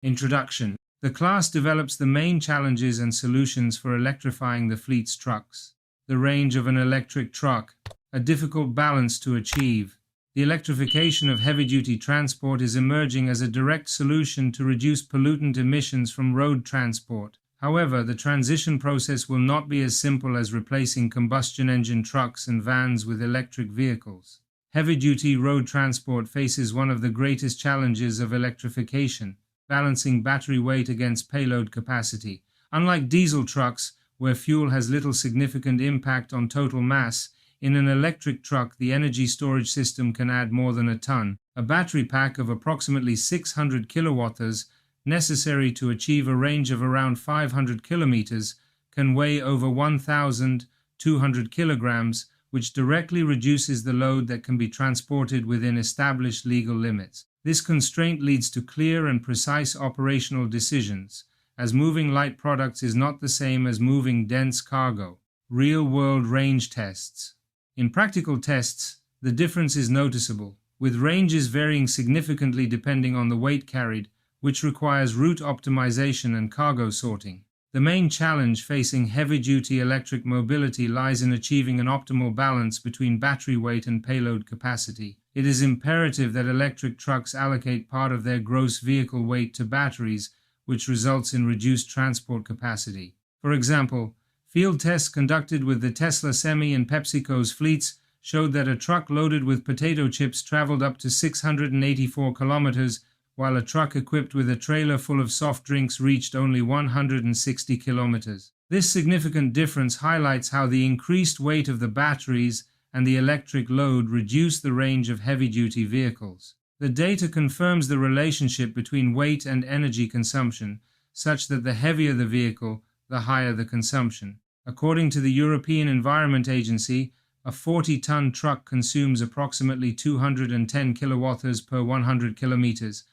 Introduction. The class develops the main challenges and solutions for electrifying the fleet's trucks. The range of an electric truck, a difficult balance to achieve. The electrification of heavy-duty transport is emerging as a direct solution to reduce pollutant emissions from road transport. However, the transition process will not be as simple as replacing combustion engine trucks and vans with electric vehicles. Heavy-duty road transport faces one of the greatest challenges of electrification, balancing battery weight against payload capacity. Unlike diesel trucks, where fuel has little significant impact on total mass, in an electric truck the energy storage system can add more than a ton. A battery pack of approximately 600 kilowatts, necessary to achieve a range of around 500 kilometers, can weigh over 1,200 kilograms, which directly reduces the load that can be transported within established legal limits. This constraint leads to clear and precise operational decisions, as moving light products is not the same as moving dense cargo. Real-world range tests. In practical tests, the difference is noticeable, with ranges varying significantly depending on the weight carried, which requires route optimization and cargo sorting. The main challenge facing heavy-duty electric mobility lies in achieving an optimal balance between battery weight and payload capacity. It is imperative that electric trucks allocate part of their gross vehicle weight to batteries, which results in reduced transport capacity. For example, field tests conducted with the Tesla Semi and PepsiCo's fleets showed that a truck loaded with potato chips traveled up to 684 kilometers, while a truck equipped with a trailer full of soft drinks reached only 160 kilometers. This significant difference highlights how the increased weight of the batteries and the electric load reduce the range of heavy-duty vehicles. The data confirms the relationship between weight and energy consumption, such that the heavier the vehicle, the higher the consumption. According to the European Environment Agency, a 40-ton truck consumes approximately 210 kilowatts per 100 kilometers,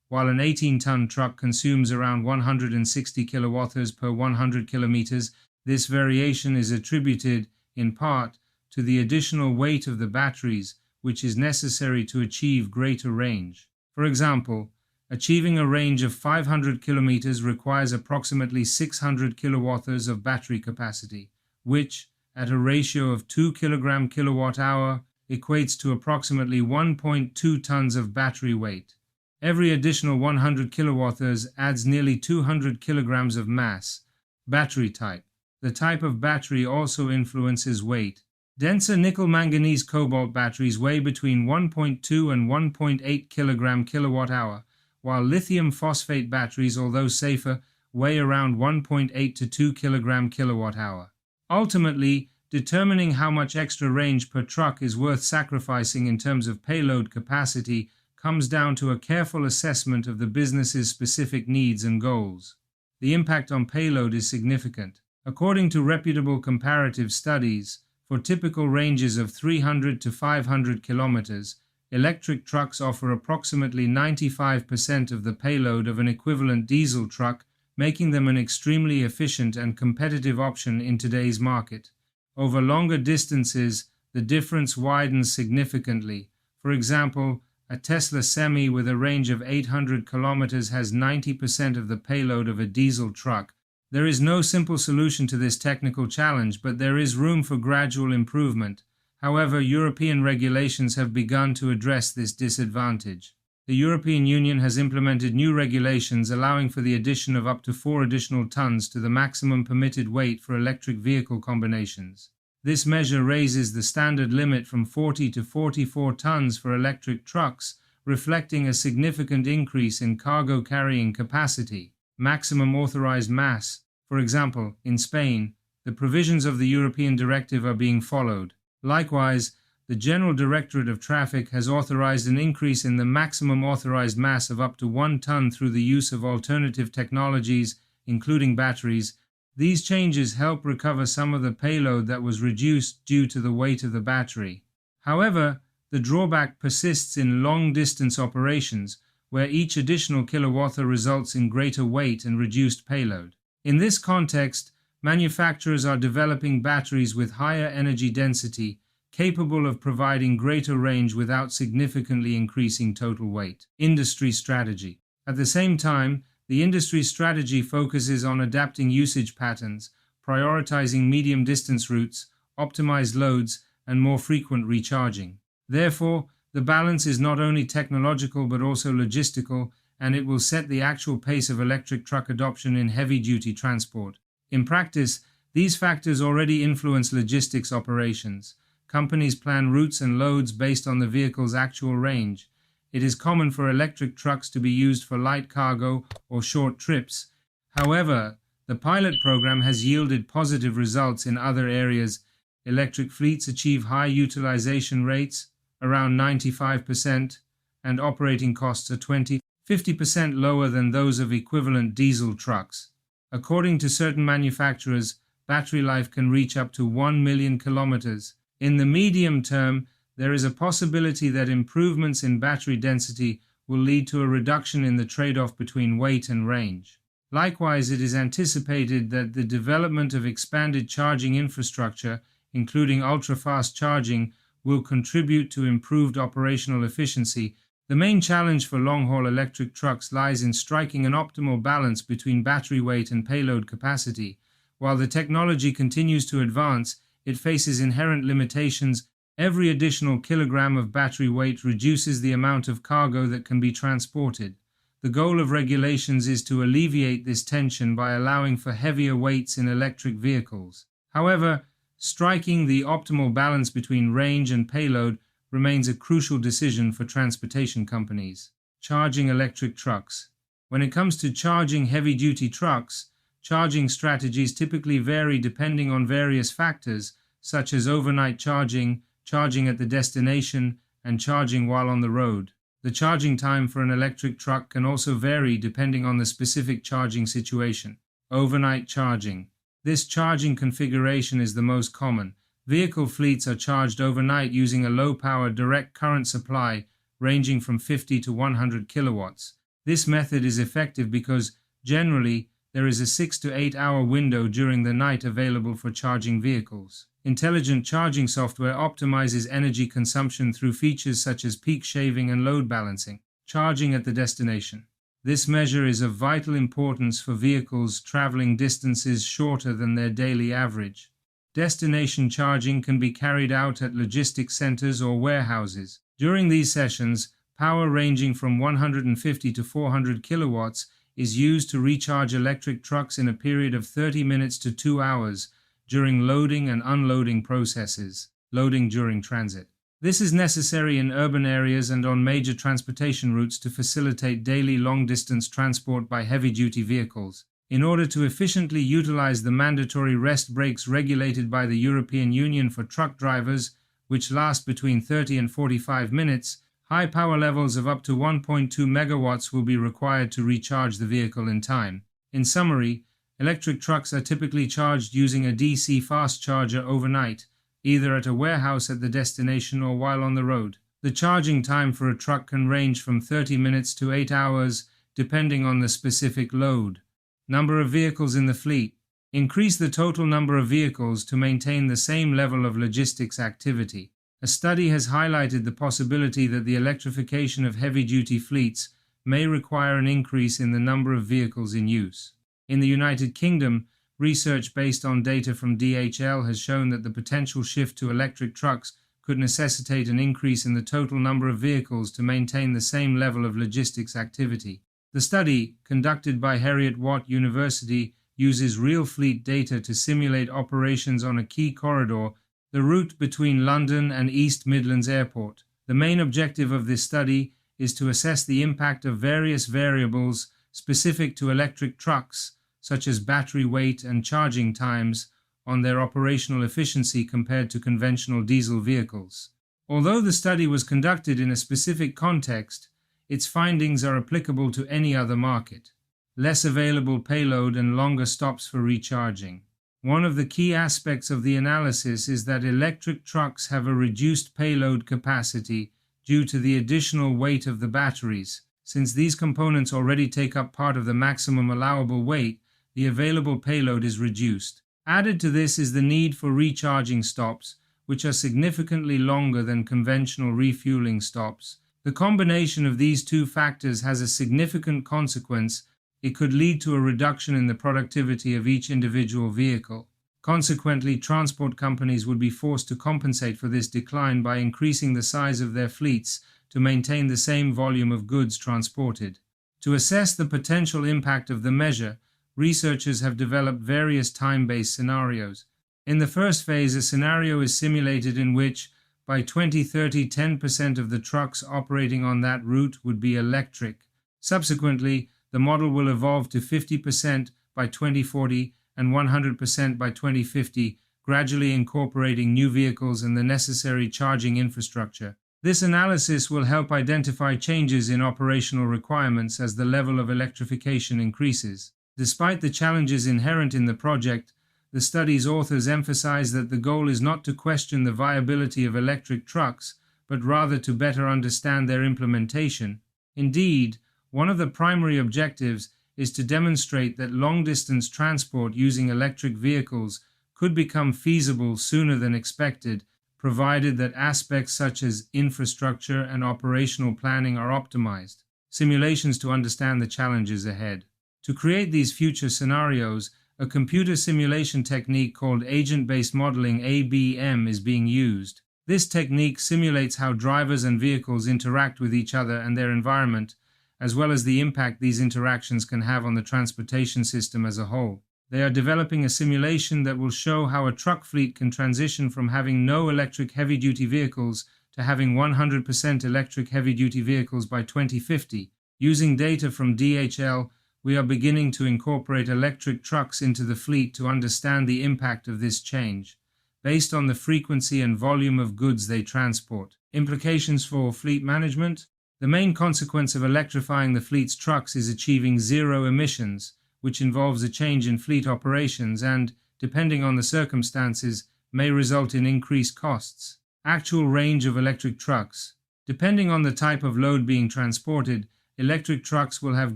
while an 18-ton truck consumes around 160 kilowatts per 100 kilometers. This variation is attributed, in part, to the additional weight of the batteries, which is necessary to achieve greater range. For example, achieving a range of 500 kilometers requires approximately 600 kilowatts of battery capacity, which, at a ratio of 2 kg/kWh, equates to approximately 1.2 tons of battery weight. Every additional 100 kilowatts adds nearly 200 kilograms of mass. Battery type. The type of battery also influences weight. Denser nickel-manganese cobalt batteries weigh between 1.2 and 1.8 kg/kWh, while lithium phosphate batteries, although safer, weigh around 1.8 to 2 kg/kWh. Ultimately, determining how much extra range per truck is worth sacrificing in terms of payload capacity comes down to a careful assessment of the business's specific needs and goals. The impact on payload is significant. According to reputable comparative studies, for typical ranges of 300 to 500 kilometers, electric trucks offer approximately 95% of the payload of an equivalent diesel truck, making them an extremely efficient and competitive option in today's market. Over longer distances, the difference widens significantly. For example, a Tesla Semi with a range of 800 kilometers has 90% of the payload of a diesel truck. There is no simple solution to this technical challenge, but there is room for gradual improvement. However, European regulations have begun to address this disadvantage. The European Union has implemented new regulations allowing for the addition of up to 4 additional tons to the maximum permitted weight for electric vehicle combinations. This measure raises the standard limit from 40 to 44 tons for electric trucks, reflecting a significant increase in cargo carrying capacity. Maximum authorized mass. For example, in Spain, the provisions of the European directive are being followed. Likewise, the General Directorate of Traffic has authorized an increase in the maximum authorized mass of up to 1 ton through the use of alternative technologies, including batteries. These changes help recover some of the payload that was reduced due to the weight of the battery. However, the drawback persists in long-distance operations, where each additional kilowatt results in greater weight and reduced payload. In this context, manufacturers are developing batteries with higher energy density, capable of providing greater range without significantly increasing total weight. Industry strategy. At the same time, The industry's strategy focuses on adapting usage patterns, prioritizing medium-distance routes, optimized loads, and more frequent recharging. Therefore, the balance is not only technological but also logistical, and it will set the actual pace of electric truck adoption in heavy-duty transport. In practice, these factors already influence logistics operations. Companies plan routes and loads based on the vehicle's actual range. It is common for electric trucks to be used for light cargo or short trips. However, the pilot program has yielded positive results in other areas. Electric fleets achieve high utilization rates, around 95%, and operating costs are 20–50% lower than those of equivalent diesel trucks. According to certain manufacturers, battery life can reach up to 1 million kilometers. In the medium term, there is a possibility that improvements in battery density will lead to a reduction in the trade-off between weight and range. Likewise, it is anticipated that the development of expanded charging infrastructure, including ultra-fast charging, will contribute to improved operational efficiency. The main challenge for long-haul electric trucks lies in striking an optimal balance between battery weight and payload capacity. While the technology continues to advance, it faces inherent limitations. Every additional kilogram of battery weight reduces the amount of cargo that can be transported. The goal of regulations is to alleviate this tension by allowing for heavier weights in electric vehicles. However, striking the optimal balance between range and payload remains a crucial decision for transportation companies. Charging electric trucks. When it comes to charging heavy-duty trucks, charging strategies typically vary depending on various factors, such as overnight charging, charging at the destination, and charging while on the road. The charging time for an electric truck can also vary depending on the specific charging situation. Overnight charging. This charging configuration is the most common. Vehicle fleets are charged overnight using a low-power direct current supply ranging from 50 to 100 kilowatts. This method is effective because, generally, there is a 6 to 8 hour window during the night available for charging vehicles. Intelligent charging software optimizes energy consumption through features such as peak shaving and load balancing. Charging at the destination. This measure is of vital importance for vehicles traveling distances shorter than their daily average. Destination charging can be carried out at logistics centers or warehouses. During these sessions, power ranging from 150 to 400 kilowatts is used to recharge electric trucks in a period of 30 minutes to 2 hours during loading and unloading processes. Loading during transit. This is necessary in urban areas and on major transportation routes to facilitate daily long-distance transport by heavy-duty vehicles. In order to efficiently utilize the mandatory rest breaks regulated by the European Union for truck drivers, which last between 30 and 45 minutes, high power levels of up to 1.2 megawatts will be required to recharge the vehicle in time. In summary, electric trucks are typically charged using a DC fast charger overnight, either at a warehouse at the destination or while on the road. The charging time for a truck can range from 30 minutes to 8 hours, depending on the specific load. Number of vehicles in the fleet. Increase the total number of vehicles to maintain the same level of logistics activity. A study has highlighted the possibility that the electrification of heavy-duty fleets may require an increase in the number of vehicles in use. In the United Kingdom, research based on data from DHL has shown that the potential shift to electric trucks could necessitate an increase in the total number of vehicles to maintain the same level of logistics activity. The study, conducted by Heriot-Watt University, uses real fleet data to simulate operations on a key corridor, the route between London and East Midlands Airport. The main objective of this study is to assess the impact of various variables specific to electric trucks, such as battery weight and charging times, on their operational efficiency compared to conventional diesel vehicles. Although the study was conducted in a specific context, its findings are applicable to any other market. Less available payload and longer stops for recharging. One of the key aspects of the analysis is that electric trucks have a reduced payload capacity due to the additional weight of the batteries. Since these components already take up part of the maximum allowable weight, the available payload is reduced. Added to this is the need for recharging stops, which are significantly longer than conventional refueling stops. The combination of these two factors has a significant consequence It could lead to a reduction in the productivity of each individual vehicle. Consequently, transport companies would be forced to compensate for this decline by increasing the size of their fleets to maintain the same volume of goods transported. To assess the potential impact of the measure, researchers have developed various time-based scenarios. In the first phase, a scenario is simulated in which, by 2030, 10% of the trucks operating on that route would be electric. Subsequently, the model will evolve to 50% by 2040 and 100% by 2050, gradually incorporating new vehicles and the necessary charging infrastructure. This analysis will help identify changes in operational requirements as the level of electrification increases. Despite the challenges inherent in the project, the study's authors emphasize that the goal is not to question the viability of electric trucks, but rather to better understand their implementation. Indeed, one of the primary objectives is to demonstrate that long-distance transport using electric vehicles could become feasible sooner than expected, provided that aspects such as infrastructure and operational planning are optimized. Simulations to understand the challenges ahead. To create these future scenarios, a computer simulation technique called agent-based modeling (ABM) is being used. This technique simulates how drivers and vehicles interact with each other and their environment, as well as the impact these interactions can have on the transportation system as a whole. They are developing a simulation that will show how a truck fleet can transition from having no electric heavy-duty vehicles to having 100% electric heavy-duty vehicles by 2050. Using data from DHL, we are beginning to incorporate electric trucks into the fleet to understand the impact of this change, based on the frequency and volume of goods they transport. Implications for fleet management. The main consequence of electrifying the fleet's trucks is achieving zero emissions, which involves a change in fleet operations and, depending on the circumstances, may result in increased costs. Actual range of electric trucks. Depending on the type of load being transported, electric trucks will have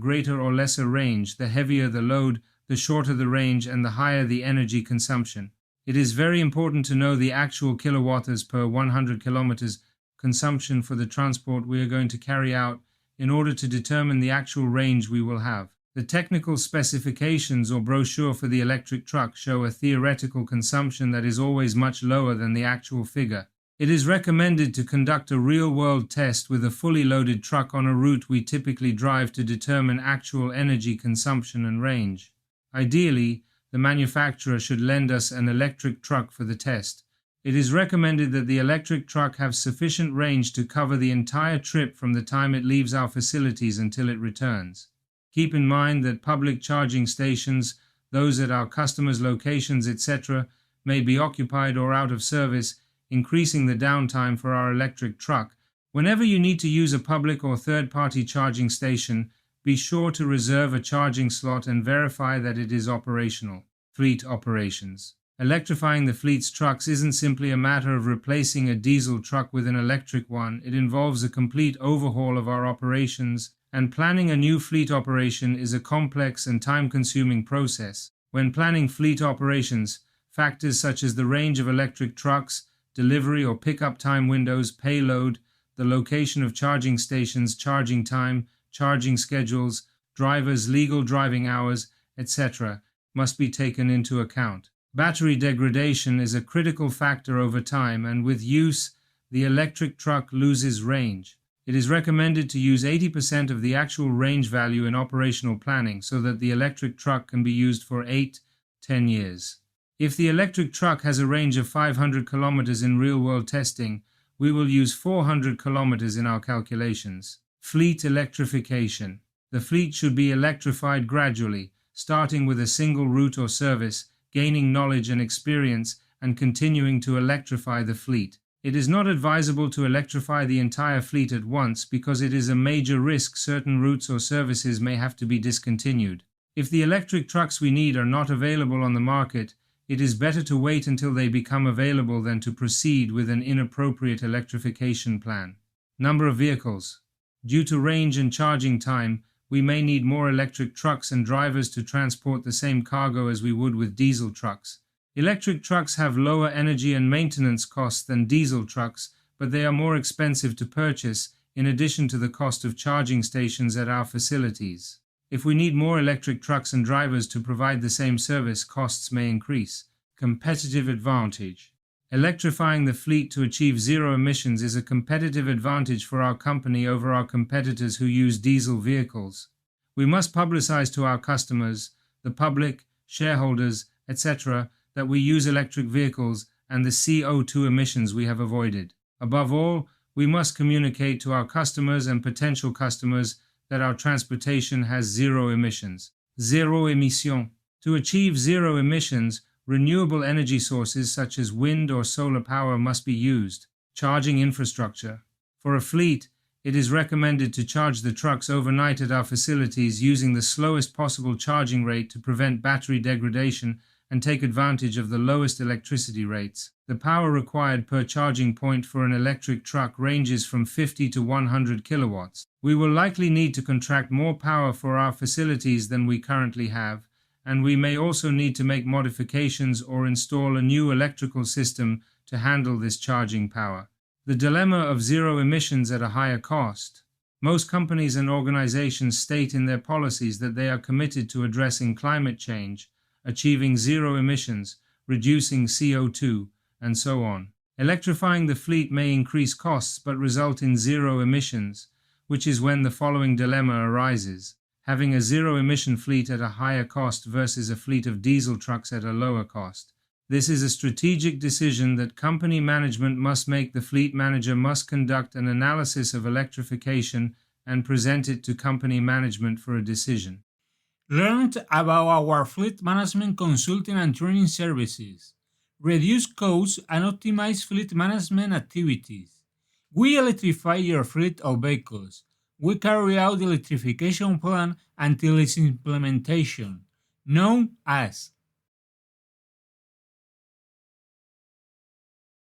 greater or lesser range. The heavier the load, the shorter the range, and the higher the energy consumption. It is very important to know the actual kilowatts per 100 kilometers consumption for the transport we are going to carry out in order to determine the actual range we will have. The technical specifications or brochure for the electric truck show a theoretical consumption that is always much lower than the actual figure. It is recommended to conduct a real-world test with a fully loaded truck on a route we typically drive to determine actual energy consumption and range. Ideally, the manufacturer should lend us an electric truck for the test. It is recommended that the electric truck have sufficient range to cover the entire trip from the time it leaves our facilities until it returns. Keep in mind that public charging stations, those at our customers' locations, etc., may be occupied or out of service, increasing the downtime for our electric truck. Whenever you need to use a public or third-party charging station, be sure to reserve a charging slot and verify that it is operational. Fleet operations. Electrifying the fleet's trucks isn't simply a matter of replacing a diesel truck with an electric one. It involves a complete overhaul of our operations, and planning a new fleet operation is a complex and time-consuming process. When planning fleet operations, factors such as the range of electric trucks, delivery or pickup time windows, payload, the location of charging stations, charging time, charging schedules, drivers' legal driving hours, etc., must be taken into account. Battery degradation is a critical factor over time, and with use, the electric truck loses range. It is recommended to use 80% of the actual range value in operational planning so that the electric truck can be used for 8-10 years. If the electric truck has a range of 500 kilometers in real-world testing, we will use 400 kilometers in our calculations. Fleet electrification. The fleet should be electrified gradually, starting with a single route or service, gaining knowledge and experience, and continuing to electrify the fleet. It is not advisable to electrify the entire fleet at once because it is a major risk certain routes or services may have to be discontinued. If the electric trucks we need are not available on the market, it is better to wait until they become available than to proceed with an inappropriate electrification plan. Number of vehicles. Due to range and charging time, we may need more electric trucks and drivers to transport the same cargo as we would with diesel trucks. Electric trucks have lower energy and maintenance costs than diesel trucks, but they are more expensive to purchase, in addition to the cost of charging stations at our facilities. If we need more electric trucks and drivers to provide the same service, costs may increase. Competitive advantage. Electrifying the fleet to achieve zero emissions is a competitive advantage for our company over our competitors who use diesel vehicles. We must publicize to our customers, the public, shareholders, etc., that we use electric vehicles and the CO2 emissions we have avoided. Above all, we must communicate to our customers and potential customers that our transportation has zero emissions. Zero emission. To achieve zero emissions, renewable energy sources such as wind or solar power must be used. Charging infrastructure. For a fleet, it is recommended to charge the trucks overnight at our facilities using the slowest possible charging rate to prevent battery degradation and take advantage of the lowest electricity rates. The power required per charging point for an electric truck ranges from 50 to 100 kilowatts. We will likely need to contract more power for our facilities than we currently have, and we may also need to make modifications or install a new electrical system to handle this charging power. The dilemma of zero emissions at a higher cost. Most companies and organizations state in their policies that they are committed to addressing climate change, achieving zero emissions, reducing CO2, and so on. Electrifying the fleet may increase costs but result in zero emissions, which is when the following dilemma arises. Having a zero-emission fleet at a higher cost versus a fleet of diesel trucks at a lower cost. This is a strategic decision that company management must make. The fleet manager must conduct an analysis of electrification and present it to company management for a decision. Learn about our fleet management consulting and training services. Reduce costs and optimize fleet management activities. We electrify your fleet of vehicles. We carry out the electrification plan until its implementation, known as